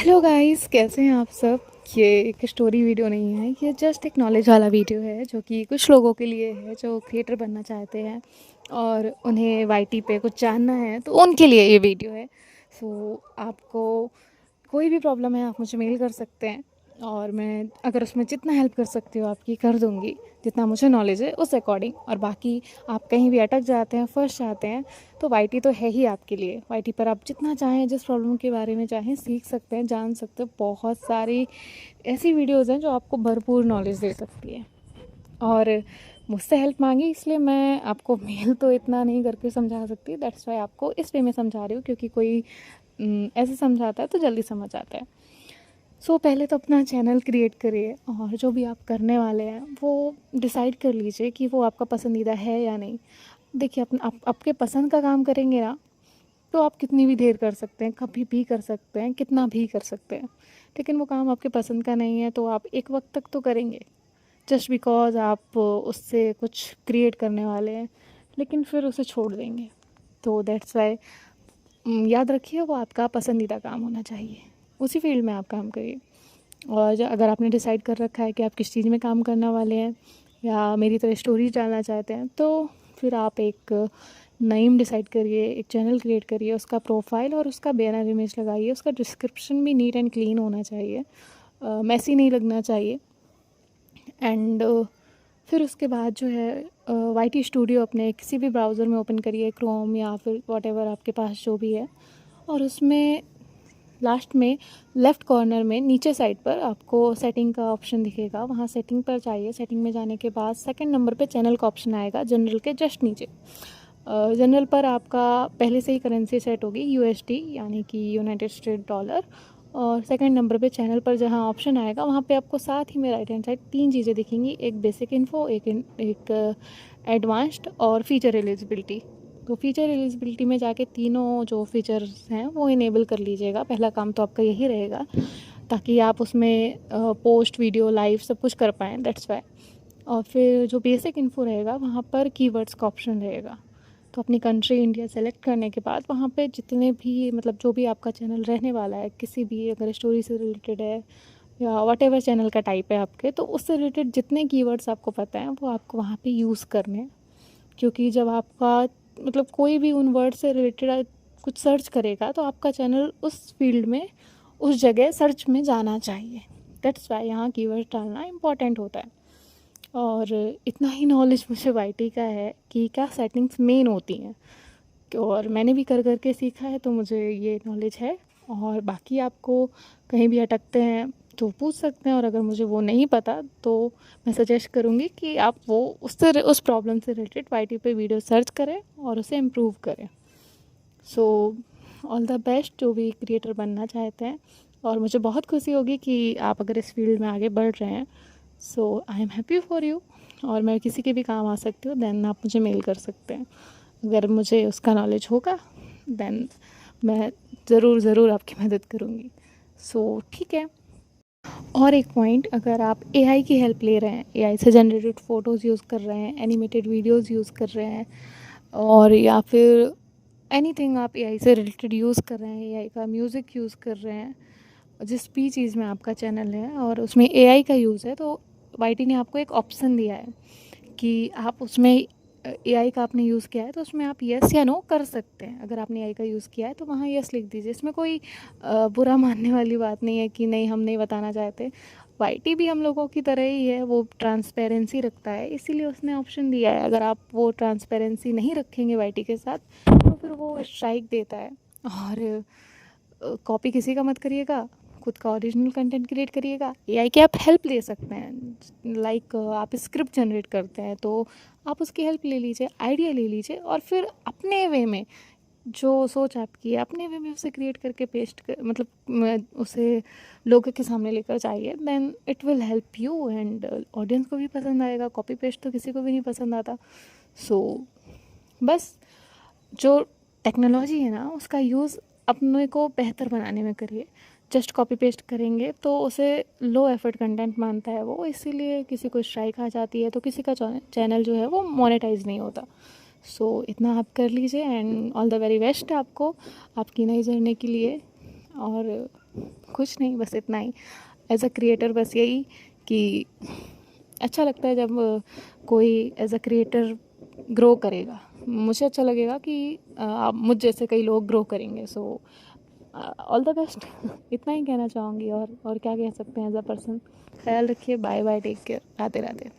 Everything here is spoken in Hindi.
हेलो गाइस, कैसे हैं आप सब। ये एक स्टोरी वीडियो नहीं है, ये जस्ट एक नॉलेज वाला वीडियो है जो कि कुछ लोगों के लिए है जो क्रिएटर बनना चाहते हैं और उन्हें वाईटी पे कुछ जानना है, तो उनके लिए ये वीडियो है। सो आपको कोई भी प्रॉब्लम है आप मुझे मेल कर सकते हैं और मैं अगर उसमें जितना हेल्प कर सकती हूँ आपकी कर दूँगी, जितना मुझे नॉलेज है उस अकॉर्डिंग। और बाकी आप कहीं भी अटक जाते हैं, फंस जाते हैं, तो वाईटी तो है ही आपके लिए। वाईटी पर आप जितना चाहें, जिस प्रॉब्लम के बारे में चाहें सीख सकते हैं, जान सकते हैं। बहुत सारी ऐसी वीडियोज़ हैं जो आपको भरपूर नॉलेज दे सकती है। और मुझसे हेल्प मांगी इसलिए मैं आपको मेल तो इतना नहीं करके समझा सकती, दैट्स वाई आपको इस वे में समझा रही हूँ, क्योंकि कोई ऐसे समझाता है तो जल्दी समझ आता है। सो पहले तो अपना चैनल क्रिएट करिए और जो भी आप करने वाले हैं वो डिसाइड कर लीजिए कि वो आपका पसंदीदा है या नहीं। देखिए, आपके पसंद का काम करेंगे ना, तो आप कितनी भी देर कर सकते हैं, कभी भी कर सकते हैं, कितना भी कर सकते हैं। लेकिन वो काम आपके पसंद का नहीं है तो आप एक वक्त तक तो करेंगे, जस्ट बिकॉज आप उससे कुछ क्रिएट करने वाले हैं, लेकिन फिर उसे छोड़ देंगे। तो दैट्स वाई याद रखिए, वो आपका पसंदीदा काम होना चाहिए, उसी फील्ड में आप काम करिए। और अगर आपने डिसाइड कर रखा है कि आप किस चीज़ में काम करने वाले हैं या मेरी तरह स्टोरीज डालना चाहते हैं, तो फिर आप एक नेम डिसाइड करिए, एक चैनल क्रिएट करिए, उसका प्रोफाइल और उसका बैनर इमेज लगाइए। उसका डिस्क्रिप्शन भी नीट एंड क्लीन होना चाहिए, मैसी नहीं लगना चाहिए। एंड फिर उसके बाद जो है वाईटी स्टूडियो अपने किसी भी ब्राउज़र में ओपन करिए, क्रोम या फिर वॉटेवर आपके पास जो भी है। और उसमें लास्ट में लेफ़्ट कॉर्नर में नीचे साइड पर आपको सेटिंग का ऑप्शन दिखेगा, वहाँ सेटिंग पर जाइए। सेटिंग में जाने के बाद सेकंड नंबर पे चैनल का ऑप्शन आएगा, जनरल के जस्ट नीचे। जनरल पर आपका पहले से ही करेंसी सेट होगी यूएसडी, यानी कि यूनाइटेड स्टेट डॉलर। और सेकंड नंबर पे चैनल पर जहाँ ऑप्शन आएगा वहाँ पे आपको साथ ही में राइट हैंड साइड तीन चीज़ें दिखेंगी, एक बेसिक इन्फो, एक एडवांस्ड और फीचर एलिजिबिलिटी। तो फीचर एलिजिबिलिटी में जाके तीनों जो फीचर्स हैं वो इनेबल कर लीजिएगा। पहला काम तो आपका यही रहेगा, ताकि आप उसमें पोस्ट, वीडियो, लाइव सब कुछ कर पाएँ, दैट्स वाई। और फिर जो बेसिक इन्फो रहेगा वहाँ पर कीवर्ड्स का ऑप्शन रहेगा। तो अपनी कंट्री इंडिया सेलेक्ट करने के बाद वहाँ पे जितने भी, मतलब जो भी आपका चैनल रहने वाला है, किसी भी अगर स्टोरी से रिलेटेड है या वॉटेवर चैनल का टाइप है आपके, तो उससे रिलेटेड जितने कीवर्ड्स आपको पता हैं वो आपको वहाँ पे यूज़ करने हैं। क्योंकि जब आपका, मतलब कोई भी उन वर्ड से रिलेटेड कुछ सर्च करेगा तो आपका चैनल उस फील्ड में, उस जगह सर्च में जाना चाहिए। दैट्स वाई यहाँ कीवर्ड डालना इम्पॉर्टेंट होता है। और इतना ही नॉलेज मुझे वाईटी का है कि क्या सेटिंग्स मेन होती हैं, और मैंने भी कर कर के सीखा है, तो मुझे ये नॉलेज है। और बाकी आपको कहीं भी अटकते हैं तो पूछ सकते हैं, और अगर मुझे वो नहीं पता तो मैं सजेस्ट करूँगी कि आप वो उस प्रॉब्लम से रिलेटेड वाईटी पे वीडियो सर्च करें और उसे इम्प्रूव करें। सो ऑल द बेस्ट जो भी क्रिएटर बनना चाहते हैं। और मुझे बहुत खुशी होगी कि आप अगर इस फील्ड में आगे बढ़ रहे हैं। So I am happy for you. और मैं किसी के भी काम आ सकती हूँ, देन आप मुझे मेल कर सकते हैं। अगर मुझे उसका नॉलेज होगा देन मैं ज़रूर आपकी मदद करूँगी। सो ठीक है। और एक पॉइंट, अगर आप एआई की हेल्प ले रहे हैं, एआई से जनरेटेड फ़ोटोज़ यूज़ कर रहे हैं, एनिमेटेड वीडियोज़ यूज़ कर रहे हैं, और या फिर एनीथिंग आप एआई से रिलेटेड यूज़ कर रहे हैं, एआई का म्यूज़िक यूज़ कर रहे हैं, जिस भी चीज़ में आपका चैनल है और उसमें एआई का यूज़ है, तो वाईटी ने आपको एक ऑप्शन दिया है कि आप उसमें एआई का आपने यूज़ किया है तो उसमें आप येस या नो कर सकते हैं। अगर आपने एआई का यूज़ किया है तो वहाँ येस लिख दीजिए। इसमें कोई बुरा मानने वाली बात नहीं है कि नहीं हम नहीं बताना चाहते। वाईटी भी हम लोगों की तरह ही है, वो ट्रांसपेरेंसी रखता है, इसीलिए उसने ऑप्शन दिया है। अगर आप वो ट्रांसपेरेंसी नहीं रखेंगे वाईटी के साथ तो फिर वो स्ट्राइक देता है। और कॉपी किसी का मत करिएगा, खुद का ओरिजिनल कंटेंट क्रिएट करिएगा। एआई की आप हेल्प ले सकते हैं, लाइक आप स्क्रिप्ट जनरेट करते हैं तो आप उसकी हेल्प ले लीजिए, आइडिया ले लीजिए, और फिर अपने वे में जो सोच आपकी है अपने वे में उसे क्रिएट करके पेस्ट कर, मतलब उसे लोगों के सामने लेकर जाइए। Then it will help you and audience को भी पसंद आएगा। कॉपी पेस्ट तो किसी को भी नहीं पसंद आता। सो बस जो टेक्नोलॉजी है ना उसका यूज़ अपने को बेहतर बनाने में करिए। जस्ट कॉपी पेस्ट करेंगे तो उसे लो एफर्ट कंटेंट मानता है वो, इसीलिए किसी को स्ट्राइक आ जाती है, तो किसी का चैनल जो है वो मोनेटाइज नहीं होता। सो इतना आप कर लीजिए and all the very best आपको, आपकी नई जर्नी के लिए। और कुछ नहीं, बस इतना ही। एज अ क्रिएटर बस यही कि अच्छा लगता है जब कोई एज अ क्रिएटर ग्रो करेगा। मुझे अच्छा लगेगा कि आप मुझ जैसे कई लोग ग्रो करेंगे। सो ऑल द बेस्ट इतना ही कहना चाहूँगी। और क्या कह सकते हैं एज अ पर्सन। ख्याल रखिए, bye bye, take care, Radhe Radhe.